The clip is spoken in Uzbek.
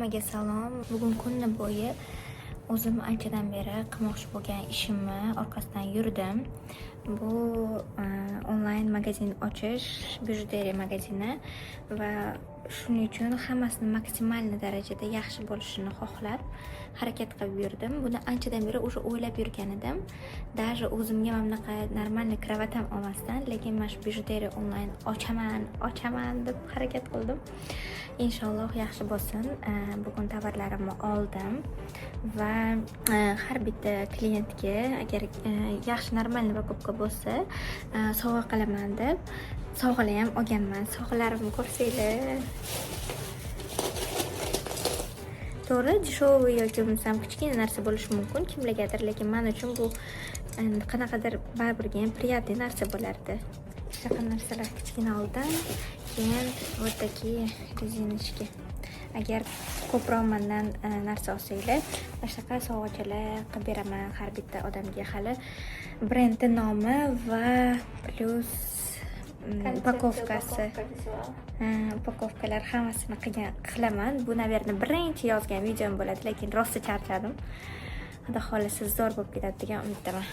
Hammaga salom. Bugun kunni bo'yi o'zim anchadan beri qilmoqchi bo'lgan ishimni orqasidan yurdim. Bu onlayn magazin ochish, bijuteri magazini va shuning uchun hammasini maksimal darajada yaxshi bo'lishini xohlab harakat qilib yurdim. Buni anchadan beri o'sha o'ylab yurgan edim. Даже o'zimga mana bunaqa normalniy kravatam olmasdan, lekin mana shu bijuteri onlayn ochaman deb harakat qildim. Inshaalloh yaxshi bo'lsin. Bugun tovarlarimni oldim va har bitta klientga agar yaxshi normalniy покупка bo'lsa, sovg'a qilaman deb sovg'alar ham olganman. Sovg'alarimni ko'rsanglar. To'g'ri, dешевый yoki ham kichkina narsa bo'lishi mumkin kimlargadir, lekin men uchun bu qanaqadir baribirga ham приятный narsa bo'lardi. Shunaqa narsalar kichkina oldim. Keyin вот такие резиночки. Agar ko'proq mendan narsa olsanglar, boshqa sovg'achalar qilib beraman har bitta odamga. Hali brendning nomi va plus upakovkasi. Upakovkalar hammasini qilaman. Bu naверное birinchi yozgan videom bo'ladi, lekin rosa charchadim. Xudo xolasa zo'r bo'lib ketadi degan umiddaman.